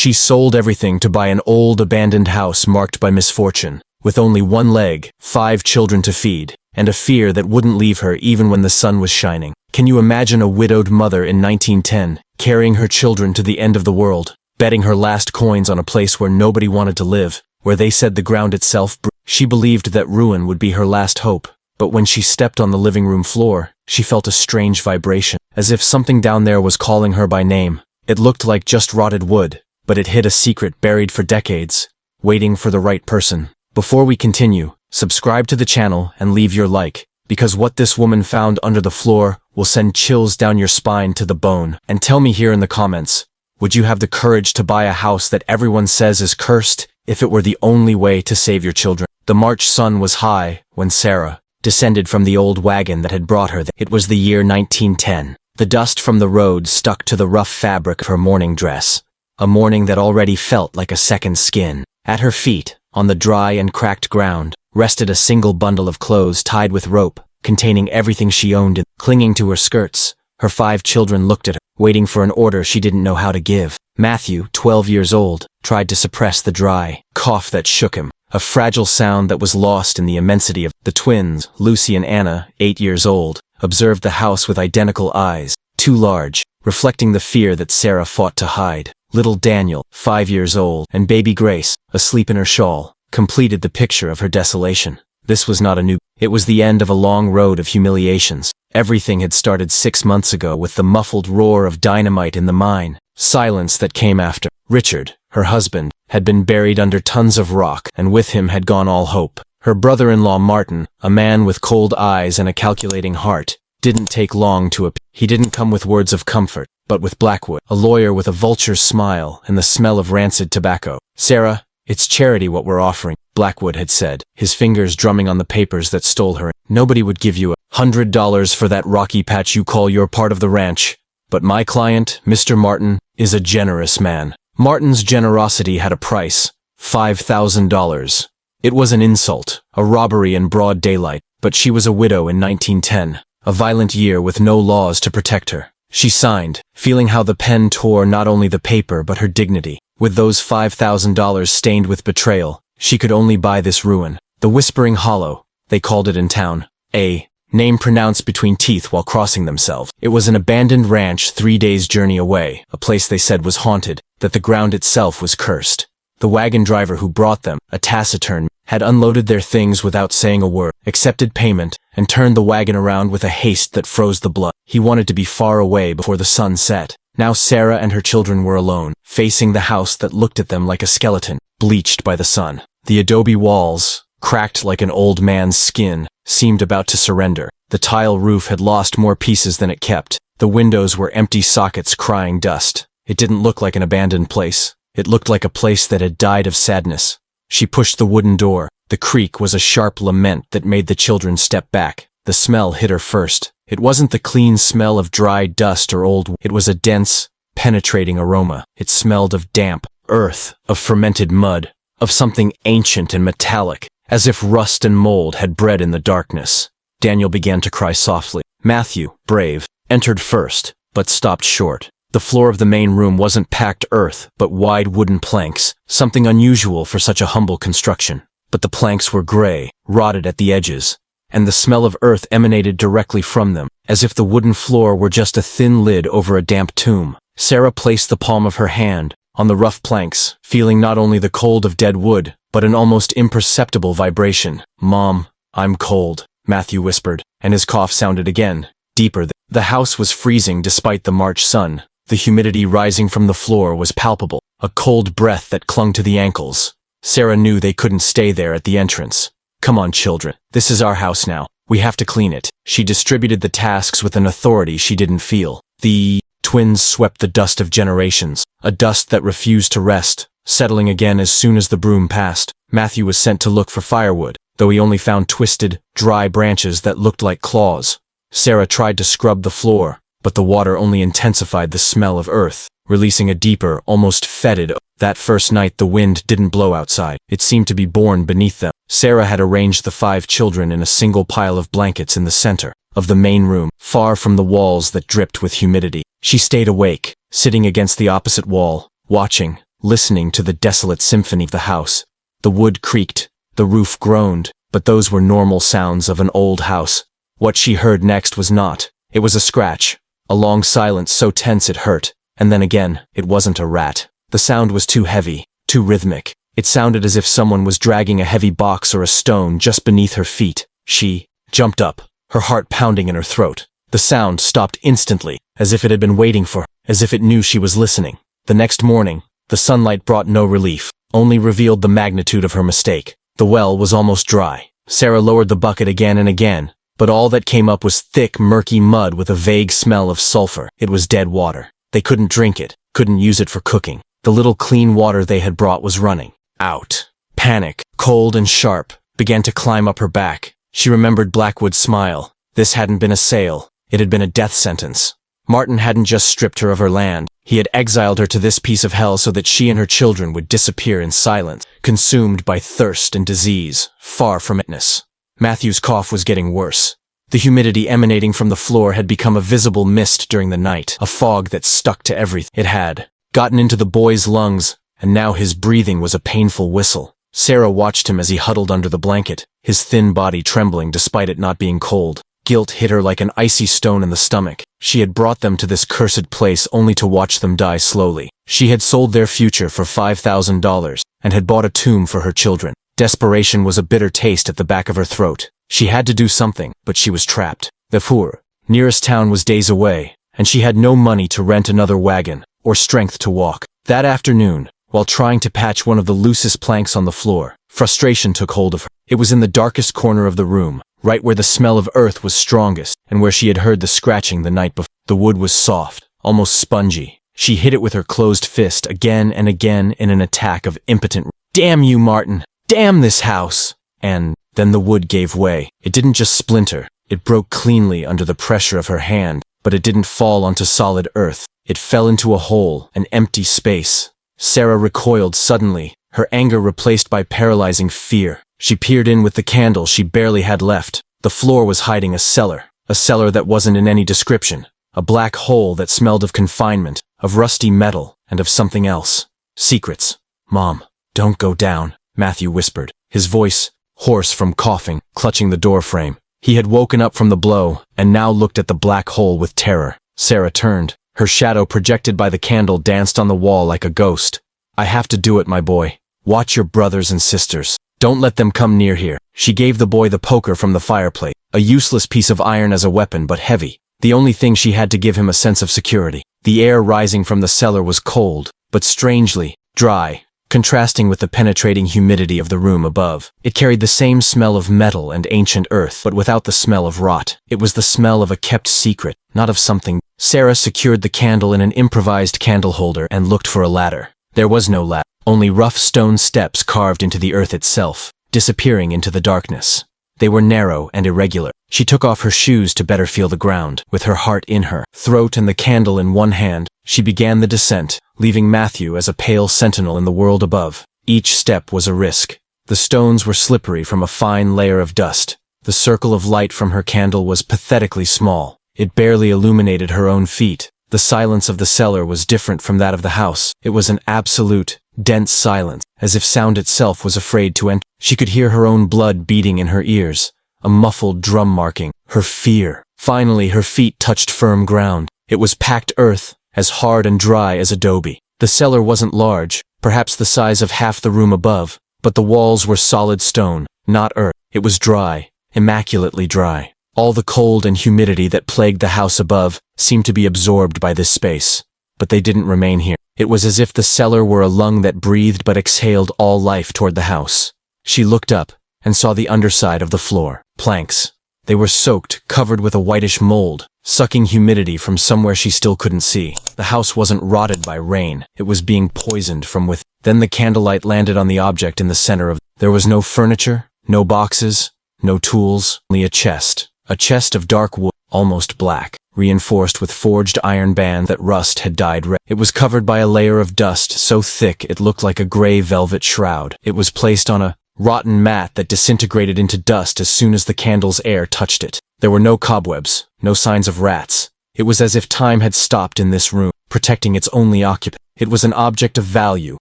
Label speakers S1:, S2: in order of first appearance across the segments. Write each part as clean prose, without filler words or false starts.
S1: She sold everything to buy an old abandoned house marked by misfortune, with only one leg, 5 children to feed, and a fear that wouldn't leave her even when the sun was shining. Can you imagine a widowed mother in 1910, carrying her children to the end of the world, betting her last coins on a place where nobody wanted to live, where they said the ground itself She believed that ruin would be her last hope, but when she stepped on the living room floor, she felt a strange vibration, as if something down there was calling her by name. It looked like just rotted wood, but it hid a secret buried for decades, waiting for the right person. Before we continue, subscribe to the channel and leave your like, because what this woman found under the floor will send chills down your spine to the bone. And tell me here in the comments, would you have the courage to buy a house that everyone says is cursed if it were the only way to save your children? The March sun was high when Sarah descended from the old wagon that had brought her there. It was the year 1910. The dust from the road stuck to the rough fabric of her morning dress, a morning that already felt like a second skin. At her feet, on the dry and cracked ground, rested a single bundle of clothes tied with rope, containing everything she owned. Clinging to her skirts, her 5 children looked at her, waiting for an order she didn't know how to give. Matthew, 12 years old, tried to suppress the dry cough that shook him, a fragile sound that was lost in the immensity of the twins. Lucy and Anna, 8 years old, observed the house with identical eyes, too large, reflecting the fear that Sarah fought to hide. Little Daniel, 5 years old, and baby Grace, asleep in her shawl, completed the picture of her desolation. This was not a new. It was the end of a long road of humiliations. Everything had started 6 months ago with the muffled roar of dynamite in the mine. Silence that came after. Richard, her husband, had been buried under tons of rock, and with him had gone all hope. Her brother-in-law Martin, a man with cold eyes and a calculating heart, didn't take long to appear. He didn't come with words of comfort, but with Blackwood, a lawyer with a vulture's smile and the smell of rancid tobacco. "Sarah, it's charity what we're offering," Blackwood had said, his fingers drumming on the papers that stole her. "Nobody would give you $100 for that rocky patch you call your part of the ranch. But my client, Mr. Martin, is a generous man." Martin's generosity had a price, $5,000. It was an insult, a robbery in broad daylight, but she was a widow in 1910, a violent year with no laws to protect her. She signed, feeling how the pen tore not only the paper but her dignity. With those $5,000 stained with betrayal, she could only buy this ruin. The Whispering Hollow, they called it in town, a name pronounced between teeth while crossing themselves. It was an abandoned ranch 3 days' journey away, a place they said was haunted, that the ground itself was cursed. The wagon driver who brought them, a taciturn, had unloaded their things without saying a word, accepted payment, and turned the wagon around with a haste that froze the blood. He wanted to be far away before the sun set. Now Sarah and her children were alone, facing the house that looked at them like a skeleton, bleached by the sun. The adobe walls, cracked like an old man's skin, seemed about to surrender. The tile roof had lost more pieces than it kept. The windows were empty sockets crying dust. It didn't look like an abandoned place. It looked like a place that had died of sadness. She pushed the wooden door. The creak was a sharp lament that made the children step back. The smell hit her first. It wasn't the clean smell of dry dust or old. It was a dense, penetrating aroma. It smelled of damp earth, of fermented mud, of something ancient and metallic, as if rust and mold had bred in the darkness. Daniel began to cry softly. Matthew, brave, entered first, but stopped short. The floor of the main room wasn't packed earth, but wide wooden planks, something unusual for such a humble construction. But the planks were gray, rotted at the edges, and the smell of earth emanated directly from them, as if the wooden floor were just a thin lid over a damp tomb. Sarah placed the palm of her hand on the rough planks, feeling not only the cold of dead wood, but an almost imperceptible vibration. "Mom, I'm cold," Matthew whispered, and his cough sounded again, deeper. The house was freezing despite the March sun. The humidity rising from the floor was palpable, a cold breath that clung to the ankles. Sarah knew they couldn't stay there at the entrance. "Come on, children. This is our house now. We have to clean it." She distributed the tasks with an authority she didn't feel. The twins swept the dust of generations, a dust that refused to rest, settling again as soon as the broom passed. Matthew was sent to look for firewood, though he only found twisted, dry branches that looked like claws. Sarah tried to scrub the floor, but the water only intensified the smell of earth, releasing a deeper, almost fetid odor. That first night the wind didn't blow outside. It seemed to be born beneath them. Sarah had arranged the 5 children in a single pile of blankets in the center of the main room, far from the walls that dripped with humidity. She stayed awake, sitting against the opposite wall, watching, listening to the desolate symphony of the house. The wood creaked, the roof groaned, but those were normal sounds of an old house. What she heard next was not. It was a scratch, a long silence so tense it hurt, and then again, it wasn't a rat. The sound was too heavy, too rhythmic. It sounded as if someone was dragging a heavy box or a stone just beneath her feet. She jumped up, her heart pounding in her throat. The sound stopped instantly, as if it had been waiting for her, as if it knew she was listening. The next morning, the sunlight brought no relief, only revealed the magnitude of her mistake. The well was almost dry. Sarah lowered the bucket again and again, but all that came up was thick, murky mud with a vague smell of sulfur. It was dead water. They couldn't drink it, couldn't use it for cooking. The little clean water they had brought was running out. Panic, cold and sharp, began to climb up her back. She remembered Blackwood's smile. This hadn't been a sale. It had been a death sentence. Martin hadn't just stripped her of her land. He had exiled her to this piece of hell so that she and her children would disappear in silence, consumed by thirst and disease, far from itness. Matthew's cough was getting worse. The humidity emanating from the floor had become a visible mist during the night, a fog that stuck to everything. It had gotten into the boy's lungs, and now his breathing was a painful whistle. Sarah watched him as he huddled under the blanket, his thin body trembling despite it not being cold. Guilt hit her like an icy stone in the stomach. She had brought them to this cursed place only to watch them die slowly. She had sold their future for $5,000 and had bought a tomb for her children. Desperation was a bitter taste at the back of her throat. She had to do something, but she was trapped. The nearest town was days away, and she had no money to rent another wagon or strength to walk. That afternoon, while trying to patch one of the loosest planks on the floor, frustration took hold of her. It was in the darkest corner of the room, right where the smell of earth was strongest, and where she had heard the scratching the night before. The wood was soft, almost spongy. She hit it with her closed fist again and again in an attack of impotent "Damn you, Martin! Damn this house!" And then the wood gave way. It didn't just splinter. It broke cleanly under the pressure of her hand, but it didn't fall onto solid earth. It fell into a hole, an empty space. Sarah recoiled suddenly, her anger replaced by paralyzing fear. She peered in with the candle she barely had left. The floor was hiding a cellar that wasn't in any description, a black hole that smelled of confinement, of rusty metal, and of something else. Secrets. "Mom, don't go down," Matthew whispered, his voice hoarse from coughing, clutching the doorframe. He had woken up from the blow, and now looked at the black hole with terror. Sarah turned. Her shadow projected by the candle danced on the wall like a ghost. "I have to do it, my boy. Watch your brothers and sisters. Don't let them come near here." She gave the boy the poker from the fireplace, a useless piece of iron as a weapon but heavy, the only thing she had to give him a sense of security. The air rising from the cellar was cold, but strangely dry, contrasting with the penetrating humidity of the room above. It carried the same smell of metal and ancient earth, but without the smell of rot. It was the smell of a kept secret, not of something. Sarah secured the candle in an improvised candle holder and looked for a ladder. There was no ladder, only rough stone steps carved into the earth itself, disappearing into the darkness. They were narrow and irregular. She took off her shoes to better feel the ground. With her heart in her throat and the candle in one hand, she began the descent, leaving Matthew as a pale sentinel in the world above. Each step was a risk. The stones were slippery from a fine layer of dust. The circle of light from her candle was pathetically small. It barely illuminated her own feet. The silence of the cellar was different from that of the house. It was an absolute, dense silence, as if sound itself was afraid to enter. She could hear her own blood beating in her ears, a muffled drum marking her fear. Finally, her feet touched firm ground. It was packed earth, as hard and dry as adobe. The cellar wasn't large, perhaps the size of half the room above, but the walls were solid stone, not earth. It was dry, immaculately dry. All the cold and humidity that plagued the house above seemed to be absorbed by this space. But they didn't remain here. It was as if the cellar were a lung that breathed but exhaled all life toward the house. She looked up and saw the underside of the floor. Planks. They were soaked, covered with a whitish mold, sucking humidity from somewhere she still couldn't see. The house wasn't rotted by rain. It was being poisoned from within. Then the candlelight landed on the object in the center of. There was no furniture, no boxes, no tools, only a chest. A chest of dark wood, almost black, reinforced with forged iron band that rust had dyed red. It was covered by a layer of dust so thick it looked like a gray velvet shroud. It was placed on a rotten mat that disintegrated into dust as soon as the candle's air touched it. There were no cobwebs, no signs of rats. It was as if time had stopped in this room. protecting its only occupant. It was an object of value,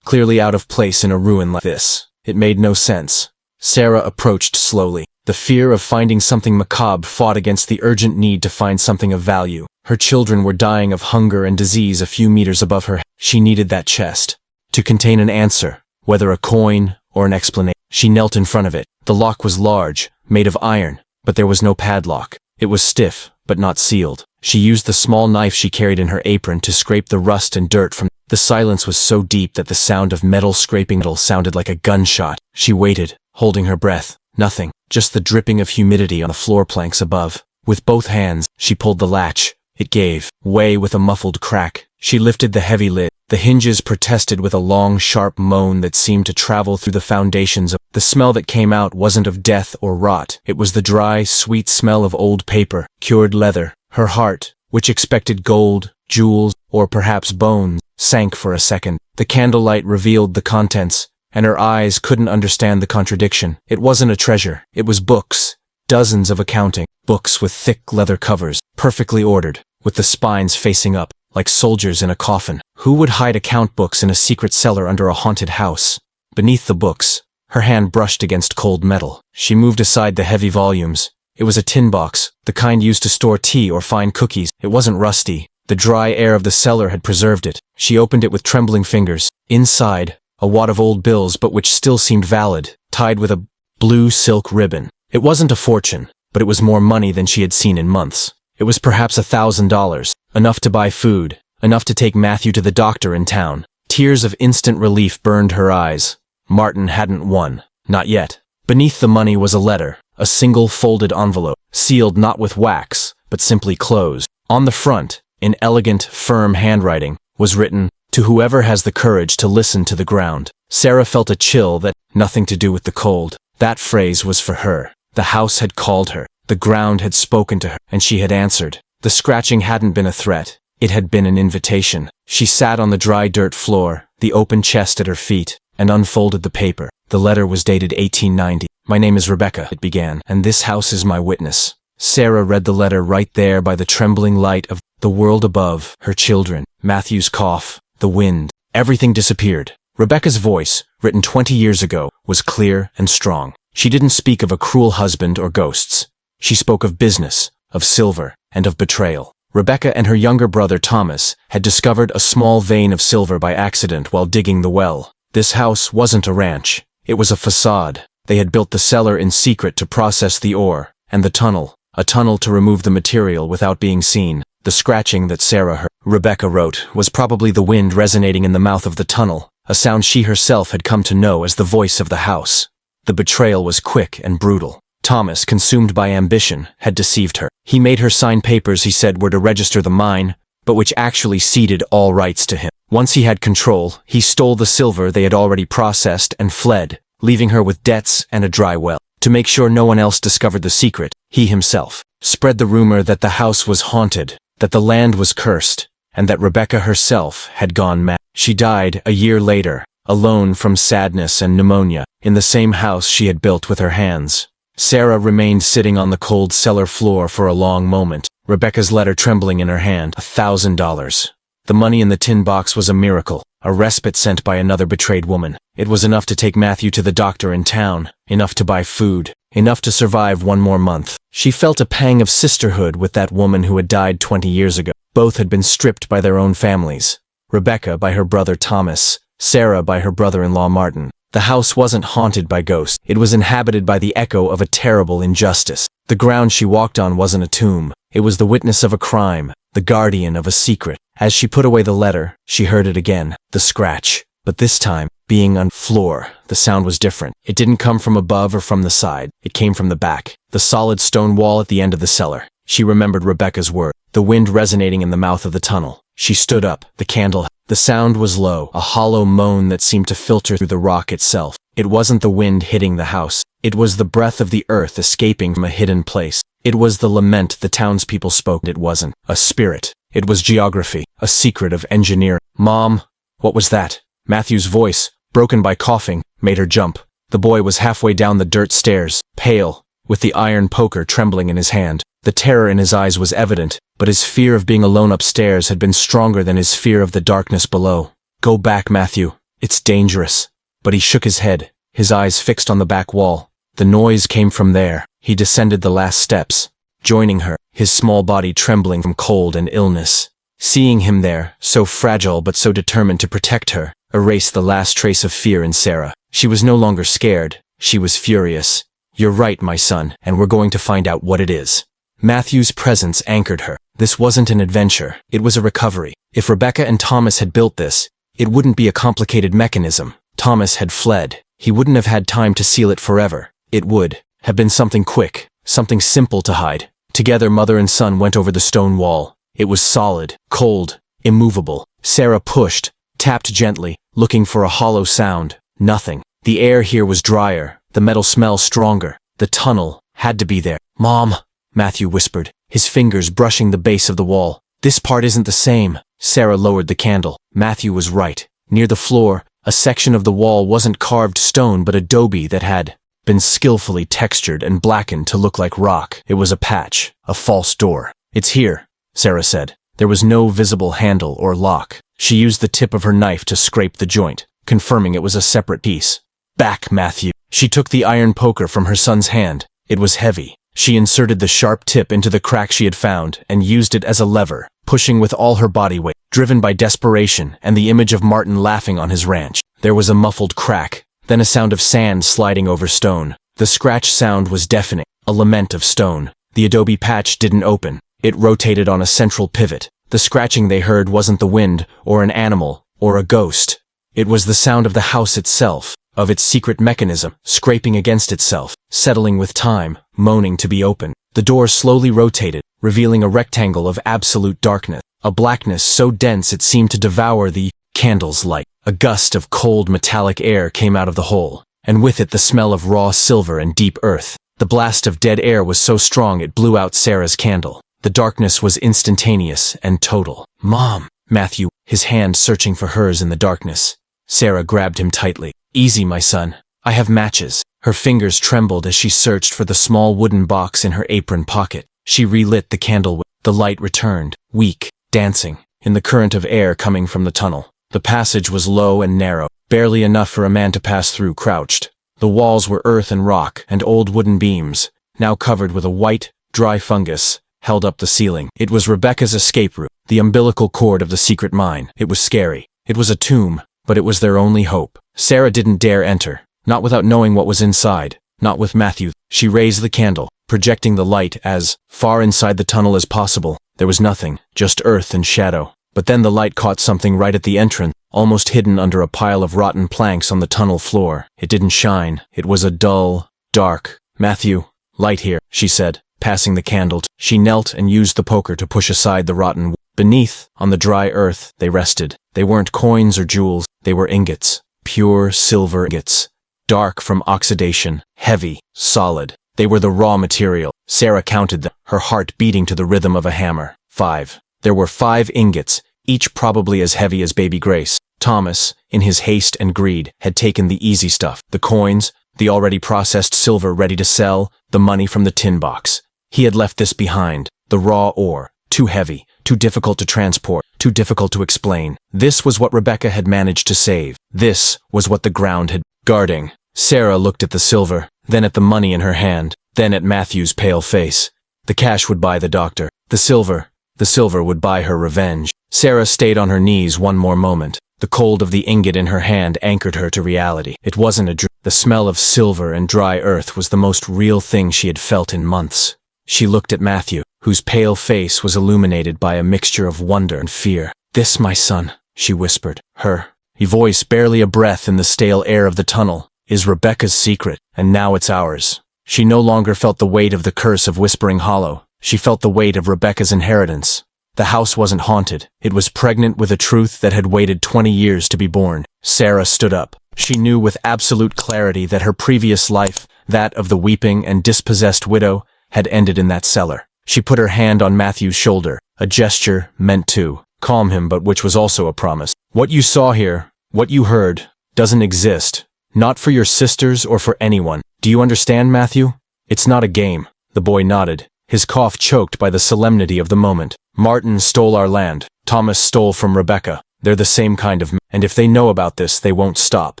S1: clearly out of place in a ruin like this. It made no sense. Sarah approached slowly. The fear of finding something macabre fought against the urgent need to find something of value. Her children were dying of hunger and disease a few meters above her. She needed that chest to contain an answer, whether a coin or an explanation. She knelt in front of it. The lock was large, made of iron, but there was no padlock. It was stiff, but not sealed. She used the small knife she carried in her apron to scrape the rust and dirt from. The silence was so deep that the sound of metal scraping metal sounded like a gunshot. She waited, holding her breath. Nothing, just the dripping of humidity on the floor planks above. With both hands, she pulled the latch. It gave way with a muffled crack. She lifted the heavy lid. The hinges protested with a long, sharp moan that seemed to travel through the foundations of. The smell that came out wasn't of death or rot. It was the dry, sweet smell of old paper, cured leather. Her heart, which expected gold, jewels, or perhaps bones, sank for a second. The candlelight revealed the contents, and her eyes couldn't understand the contradiction. It wasn't a treasure. It was books. Dozens of accounting books with thick leather covers, perfectly ordered, with the spines facing up, like soldiers in a coffin. Who would hide account books in a secret cellar under a haunted house? Beneath the books, her hand brushed against cold metal. She moved aside the heavy volumes. It was a tin box, the kind used to store tea or fine cookies. It wasn't rusty. The dry air of the cellar had preserved it. She opened it with trembling fingers. Inside, a wad of old bills but which still seemed valid, tied with a blue silk ribbon. It wasn't a fortune, but it was more money than she had seen in months. It was perhaps $1,000, enough to buy food, enough to take Matthew to the doctor in town. Tears of instant relief burned her eyes. Martin hadn't won. Not yet. Beneath the money was a letter, a single folded envelope, sealed not with wax, but simply closed. On the front, in elegant, firm handwriting, was written, "To whoever has the courage to listen to the ground." Sarah felt a chill that nothing to do with the cold. That phrase was for her. The house had called her. The ground had spoken to her, and she had answered. The scratching hadn't been a threat. It had been an invitation. She sat on the dry dirt floor, the open chest at her feet, and unfolded the paper. The letter was dated 1890. "My name is Rebecca," it began, "and this house is my witness." Sarah read the letter right there by the trembling light of the world above, her children, Matthew's cough, the wind. Everything disappeared. Rebecca's voice, written 20 years ago, was clear and strong. She didn't speak of a cruel husband or ghosts. She spoke of business, of silver, and of betrayal. Rebecca and her younger brother Thomas had discovered a small vein of silver by accident while digging the well. This house wasn't a ranch. It was a facade. They had built the cellar in secret to process the ore, and the tunnel, a tunnel to remove the material without being seen. The scratching that Sarah heard, Rebecca wrote, was probably the wind resonating in the mouth of the tunnel, a sound she herself had come to know as the voice of the house. The betrayal was quick and brutal. Thomas, consumed by ambition, had deceived her. He made her sign papers he said were to register the mine, but which actually ceded all rights to him. Once he had control, he stole the silver they had already processed and fled, leaving her with debts and a dry well. To make sure no one else discovered the secret, he himself spread the rumor that the house was haunted, that the land was cursed, and that Rebecca herself had gone mad. She died a year later, alone from sadness and pneumonia, in the same house she had built with her hands. Sarah remained sitting on the cold cellar floor for a long moment, Rebecca's letter trembling in her hand. $1,000. The money in the tin box was a miracle, a respite sent by another betrayed woman. It was enough to take Matthew to the doctor in town, enough to buy food, enough to survive one more month. She felt a pang of sisterhood with that woman who had died 20 years ago. Both had been stripped by their own families. Rebecca by her brother Thomas, Sarah by her brother-in-law Martin. The house wasn't haunted by ghosts. It was inhabited by the echo of a terrible injustice. The ground she walked on wasn't a tomb. It was the witness of a crime, the guardian of a secret. As she put away the letter, she heard it again, the scratch. But this time, being on the floor, the sound was different. It didn't come from above or from the side. It came from the back, the solid stone wall at the end of the cellar. She remembered Rebecca's word, the wind resonating in the mouth of the tunnel. She stood up, the candle. The sound was low, a hollow moan that seemed to filter through the rock itself. It wasn't the wind hitting the house. It was the breath of the earth escaping from a hidden place. It was the lament the townspeople spoke. It wasn't a spirit. It was geography, a secret of engineering. "Mom, what was that?" Matthew's voice, broken by coughing, made her jump. The boy was halfway down the dirt stairs, pale, with the iron poker trembling in his hand. The terror in his eyes was evident, but his fear of being alone upstairs had been stronger than his fear of the darkness below. "Go back, Matthew. It's dangerous." But he shook his head, his eyes fixed on the back wall. The noise came from there. He descended the last steps, joining her, his small body trembling from cold and illness. Seeing him there, so fragile but so determined to protect her, erased the last trace of fear in Sarah. She was no longer scared, she was furious. "You're right, my son, and we're going to find out what it is." Matthew's presence anchored her. This wasn't an adventure, it was a recovery. If Rebecca and Thomas had built this, it wouldn't be a complicated mechanism. Thomas had fled. He wouldn't have had time to seal it forever. It would have been something quick, something simple to hide. Together, mother and son went over the stone wall. It was solid, cold, immovable. Sarah pushed, tapped gently, looking for a hollow sound. Nothing. The air here was drier, the metal smell stronger. The tunnel had to be there. "Mom," Matthew whispered, his fingers brushing the base of the wall. "This part isn't the same." Sarah lowered the candle. Matthew was right. Near the floor, a section of the wall wasn't carved stone but adobe that had been skillfully textured and blackened to look like rock. It was a patch, a false door. "It's here," Sarah said. There was no visible handle or lock. She used the tip of her knife to scrape the joint, confirming it was a separate piece. "Back, Matthew." She took the iron poker from her son's hand. It was heavy. She inserted the sharp tip into the crack she had found and used it as a lever, pushing with all her body weight, driven by desperation and the image of Martin laughing on his ranch. There was a muffled crack, then a sound of sand sliding over stone. The scratch sound was deafening, a lament of stone. The adobe patch didn't open. It rotated on a central pivot. The scratching they heard wasn't the wind, or an animal, or a ghost. It was the sound of the house itself, of its secret mechanism, scraping against itself, settling with time, moaning to be open. The door slowly rotated, revealing a rectangle of absolute darkness, a blackness so dense it seemed to devour the candle's light. A gust of cold metallic air came out of the hole, and with it the smell of raw silver and deep earth. The blast of dead air was so strong it blew out Sarah's candle. The darkness was instantaneous and total. "Mom!" Matthew, his hand searching for hers in the darkness. Sarah grabbed him tightly. "Easy, my son. I have matches." Her fingers trembled as she searched for the small wooden box in her apron pocket. She relit the candle. The light returned, weak, dancing, in the current of air coming from the tunnel. The passage was low and narrow, barely enough for a man to pass through crouched. The walls were earth and rock and old wooden beams, now covered with a white, dry fungus, held up the ceiling. It was Rebecca's escape route, the umbilical cord of the secret mine. It was scary. It was a tomb, but it was their only hope. Sarah didn't dare enter, not without knowing what was inside, not with Matthew. She raised the candle, projecting the light as far inside the tunnel as possible. There was nothing, just earth and shadow. But then the light caught something right at the entrance, almost hidden under a pile of rotten planks on the tunnel floor. It didn't shine. It was a dull, dark. "Matthew, light here," she said, passing the candle. She knelt and used the poker to push aside the rotten wood. Beneath, on the dry earth, they rested. They weren't coins or jewels. They were ingots. Pure silver ingots. Dark from oxidation. Heavy. Solid. They were the raw material. Sarah counted them, her heart beating to the rhythm of a hammer. 5. There were 5 ingots, each probably as heavy as baby Grace. Thomas, in his haste and greed, had taken the easy stuff. The coins, the already processed silver ready to sell, the money from the tin box. He had left this behind. The raw ore. Too heavy, too difficult to transport, too difficult to explain. This was what Rebecca had managed to save. This was what the ground had guarding. Sarah looked at the silver, then at the money in her hand, then at Matthew's pale face. The cash would buy the doctor. The silver would buy her revenge. Sarah stayed on her knees one more moment. The cold of the ingot in her hand anchored her to reality. It wasn't a dream. The smell of silver and dry earth was the most real thing she had felt in months. She looked at Matthew, whose pale face was illuminated by a mixture of wonder and fear. "This, my son," she whispered. Her voice barely a breath in the stale air of the tunnel, "is Rebecca's secret, and now it's ours." She no longer felt the weight of the curse of Whispering Hollow. She felt the weight of Rebecca's inheritance. The house wasn't haunted. It was pregnant with a truth that had waited 20 years to be born. Sarah stood up. She knew with absolute clarity that her previous life, that of the weeping and dispossessed widow, had ended in that cellar. She put her hand on Matthew's shoulder, a gesture meant to calm him but which was also a promise. "What you saw here, what you heard, doesn't exist. Not for your sisters or for anyone. Do you understand, Matthew? It's not a game. The boy nodded, his cough choked by the solemnity of the moment. Martin stole our land. Thomas stole from Rebecca. They're the same kind of and if they know about this, they won't stop.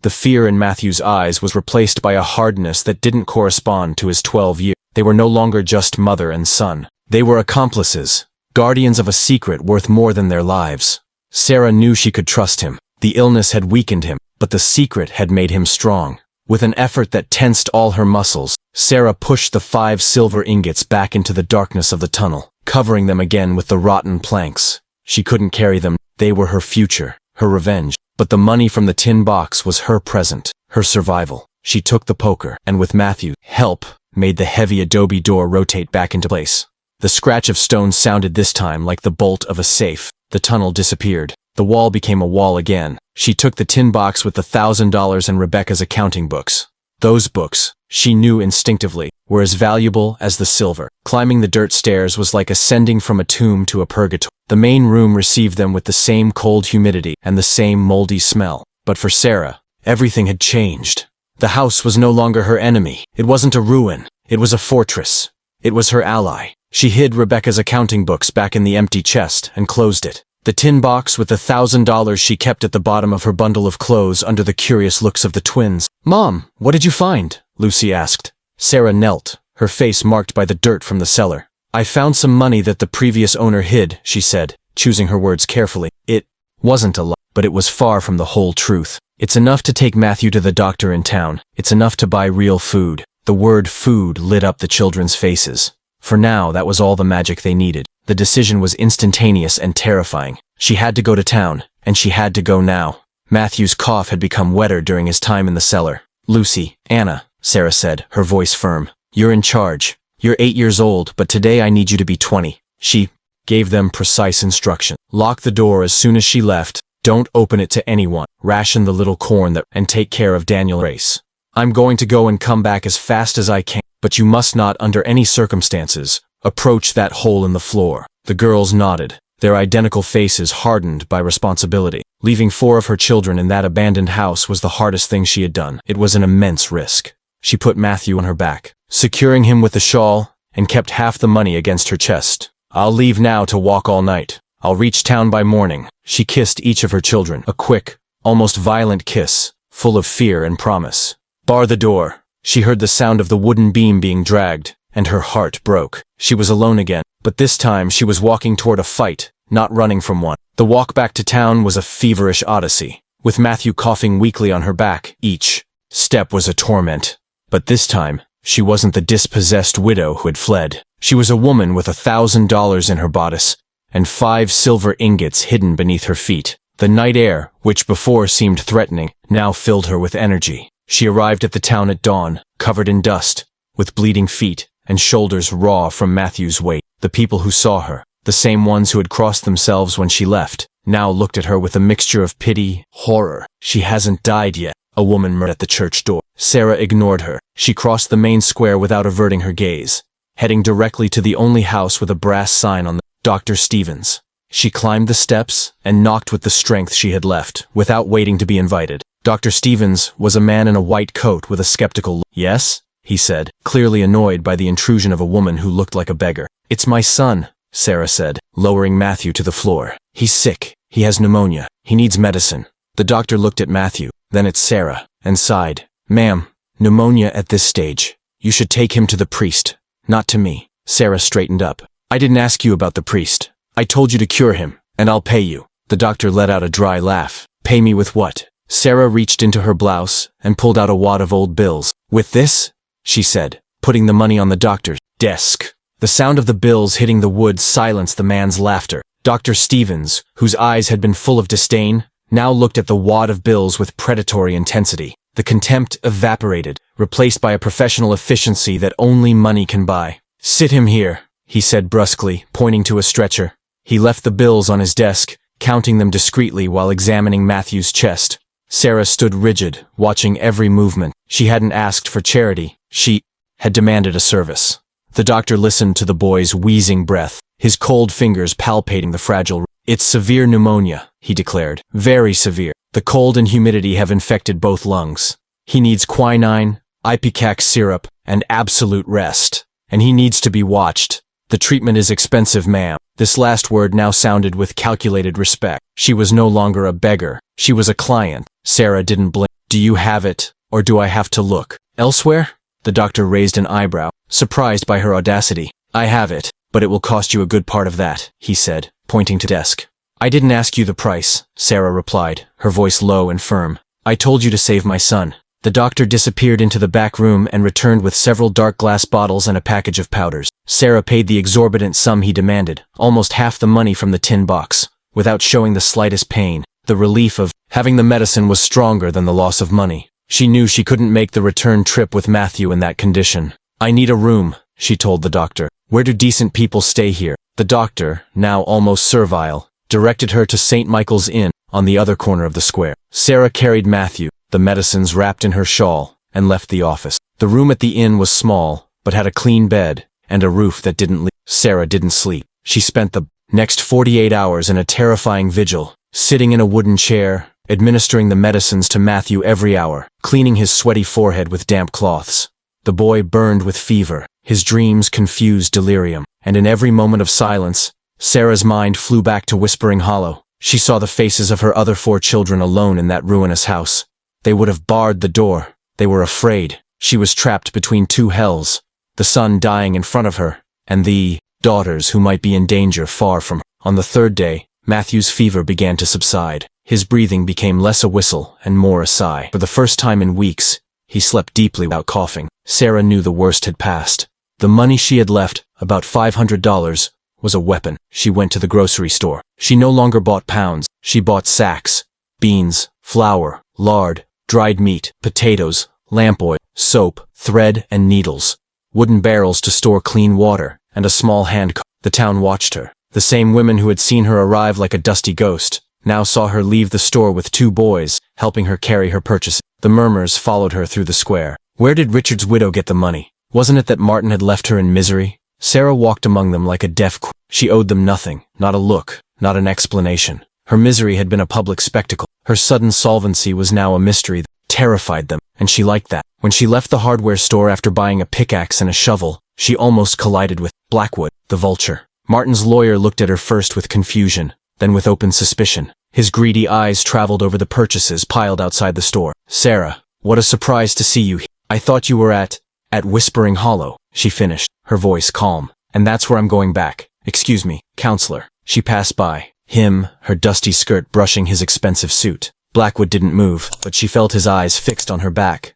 S1: The fear in Matthew's eyes was replaced by a hardness that didn't correspond to his 12 years. They were no longer just mother and son. They were accomplices, guardians of a secret worth more than their lives. Sarah knew she could trust him. The illness had weakened him, but the secret had made him strong. With an effort that tensed all her muscles, Sarah pushed the 5 silver ingots back into the darkness of the tunnel, covering them again with the rotten planks. She couldn't carry them. They were her future, her revenge. But the money from the tin box was her present, her survival. She took the poker, and with Matthew's help, made the heavy adobe door rotate back into place. The scratch of stone sounded this time like the bolt of a safe. The tunnel disappeared. The wall became a wall again. She took the tin box with the $1,000 and Rebecca's accounting books. Those books, she knew instinctively, were as valuable as the silver. Climbing the dirt stairs was like ascending from a tomb to a purgatory. The main room received them with the same cold humidity and the same moldy smell. But for Sarah, everything had changed. The house was no longer her enemy. It wasn't a ruin. It was a fortress. It was her ally. She hid Rebecca's accounting books back in the empty chest and closed it. The tin box with the $1,000 she kept at the bottom of her bundle of clothes under the curious looks of the twins. "Mom, what did you find?" Lucy asked. Sarah knelt, her face marked by the dirt from the cellar. "I found some money that the previous owner hid," she said, choosing her words carefully. It wasn't a lie, but it was far from the whole truth. "It's enough to take Matthew to the doctor in town. It's enough to buy real food." The word food lit up the children's faces. For now, that was all the magic they needed. The decision was instantaneous and terrifying. She had to go to town, and she had to go now. Matthew's cough had become wetter during his time in the cellar. "Lucy, Anna," Sarah said, her voice firm. "You're in charge. You're 8 years old, but today I need you to be 20. She gave them precise instruction. "Lock the door as soon as she left. Don't open it to anyone. Ration the little corn and take care of Daniel Race. I'm going to go and come back as fast as I can, but you must not, under any circumstances, approach that hole in the floor." The girls nodded, their identical faces hardened by responsibility. Leaving 4 of her children in that abandoned house was the hardest thing she had done. It was an immense risk. She put Matthew on her back, securing him with the shawl, and kept half the money against her chest. "I'll leave now to walk all night. I'll reach town by morning." She kissed each of her children, a quick, almost violent kiss, full of fear and promise. "Bar the door." She heard the sound of the wooden beam being dragged, and her heart broke. She was alone again, but this time she was walking toward a fight, not running from one. The walk back to town was a feverish odyssey, with Matthew coughing weakly on her back. Each step was a torment. But this time, she wasn't the dispossessed widow who had fled. She was a woman with $1,000 in her bodice, and 5 silver ingots hidden beneath her feet. The night air, which before seemed threatening, now filled her with energy. She arrived at the town at dawn, covered in dust, with bleeding feet, and shoulders raw from Matthew's weight. The people who saw her, the same ones who had crossed themselves when she left, now looked at her with a mixture of pity, horror. "She hasn't died yet," a woman murmured at the church door. Sarah ignored her. She crossed the main square without averting her gaze, heading directly to the only house with a brass sign on the Dr. Stevens. She climbed the steps and knocked with the strength she had left, without waiting to be invited. Dr. Stevens was a man in a white coat with a skeptical look. "Yes?" he said, clearly annoyed by the intrusion of a woman who looked like a beggar. "It's my son," Sarah said, lowering Matthew to the floor. "He's sick. He has pneumonia. He needs medicine." The doctor looked at Matthew, then at Sarah, and sighed. "Ma'am, pneumonia at this stage. You should take him to the priest, not to me." Sarah straightened up. "I didn't ask you about the priest. I told you to cure him, and I'll pay you." The doctor let out a dry laugh. "Pay me with what?" Sarah reached into her blouse and pulled out a wad of old bills. "With this?" she said, putting the money on the doctor's desk. The sound of the bills hitting the wood silenced the man's laughter. Dr. Stevens, whose eyes had been full of disdain, now looked at the wad of bills with predatory intensity. The contempt evaporated, replaced by a professional efficiency that only money can buy. "Sit him here," he said brusquely, pointing to a stretcher. He left the bills on his desk, counting them discreetly while examining Matthew's chest. Sarah stood rigid, watching every movement. She hadn't asked for charity. She had demanded a service. The doctor listened to the boy's wheezing breath, his cold fingers palpating the fragile. "It's severe pneumonia," he declared. "Very severe. The cold and humidity have infected both lungs. He needs quinine, ipecac syrup, and absolute rest. And he needs to be watched. The treatment is expensive, ma'am. This last word now sounded with calculated respect. She was no longer a beggar. She was a client. Sarah didn't blink. Do you have it, or do I have to look elsewhere? The doctor raised an eyebrow, surprised by her audacity. I have it, but it will cost you a good part of that, he said, pointing to the desk. I didn't ask you the price, Sarah replied, her voice low and firm. I told you to save my son. The doctor disappeared into the back room and returned with several dark glass bottles and a package of powders. Sarah paid the exorbitant sum he demanded, almost half the money from the tin box, without showing the slightest pain. The relief of having the medicine was stronger than the loss of money. She knew she couldn't make the return trip with Matthew in that condition. I need a room, she told the doctor. Where do decent people stay here? The doctor, now almost servile, directed her to St. Michael's Inn, on the other corner of the square. Sarah carried Matthew, the medicines wrapped in her shawl, and left the office. The room at the inn was small, but had a clean bed, and a roof that didn't leak. Sarah didn't sleep. She spent the next 48 hours in a terrifying vigil, sitting in a wooden chair, administering the medicines to Matthew every hour, cleaning his sweaty forehead with damp cloths. The boy burned with fever, his dreams confused delirium, and in every moment of silence, Sarah's mind flew back to Whispering Hollow. She saw the faces of her other 4 children alone in that ruinous house. They would have barred the door. They were afraid. She was trapped between 2 hells, the son dying in front of her, and the daughters who might be in danger far from her. On the 3rd day, Matthew's fever began to subside. His breathing became less a whistle and more a sigh. For the first time in weeks, he slept deeply without coughing. Sarah knew the worst had passed. The money she had left, about $500, was a weapon. She went to the grocery store. She no longer bought pounds. She bought sacks, beans, flour, lard, dried meat, potatoes, lamp oil, soap, thread, and needles, wooden barrels to store clean water, and a small hand cart. The town watched her. The same women who had seen her arrive like a dusty ghost now saw her leave the store with 2 boys, helping her carry her purchases. The murmurs followed her through the square. Where did Richard's widow get the money? Wasn't it that Martin had left her in misery? Sarah walked among them like a deaf queen. She owed them nothing, not a look, not an explanation. Her misery had been a public spectacle. Her sudden solvency was now a mystery that terrified them, and she liked that. When she left the hardware store after buying a pickaxe and a shovel, she almost collided with Blackwood, the vulture. Martin's lawyer looked at her first with confusion, then with open suspicion. His greedy eyes traveled over the purchases piled outside the store. Sarah, what a surprise to see you here. I thought you were at Whispering Hollow, she finished, her voice calm. And that's where I'm going back. Excuse me, counselor. She passed by, him, her dusty skirt brushing his expensive suit. Blackwood didn't move, but she felt his eyes fixed on her back,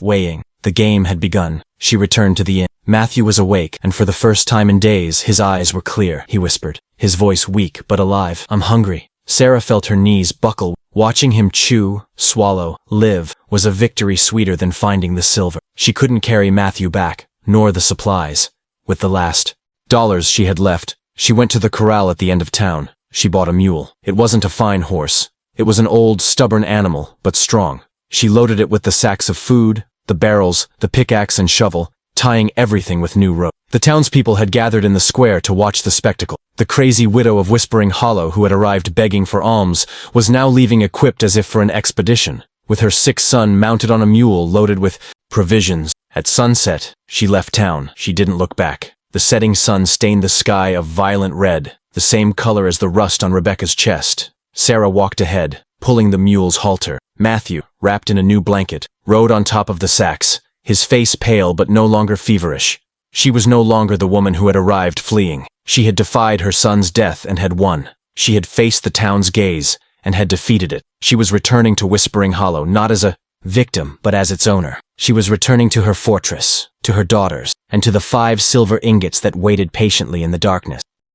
S1: weighing. The game had begun. She returned to the inn. Matthew was awake, and for the first time in days his eyes were clear. He whispered, his voice weak but alive. I'm hungry. Sarah felt her knees buckle. Watching him chew, swallow, live was a victory sweeter than finding the silver. She couldn't carry Matthew back, nor the supplies. With the last dollars she had left, she went to the corral at the end of town. She bought a mule. It wasn't a fine horse. It was an old, stubborn animal, but strong. She loaded it with the sacks of food, the barrels, the pickaxe and shovel, tying everything with new rope. The townspeople had gathered in the square to watch the spectacle. The crazy widow of Whispering Hollow, who had arrived begging for alms, was now leaving equipped as if for an expedition, with her sick son mounted on a mule loaded with provisions. At sunset, she left town. She didn't look back. The setting sun stained the sky a violent red, the same color as the rust on Rebecca's chest. Sarah walked ahead, pulling the mule's halter. Matthew, wrapped in a new blanket, rode on top of the sacks, his face pale but no longer feverish. She was no longer the woman who had arrived fleeing. She had defied her son's death and had won. She had faced the town's gaze and had defeated it. She was returning to Whispering Hollow not as a victim but as its owner. She was returning to her fortress, to her daughters, and to the 5 silver ingots that waited patiently in the darkness.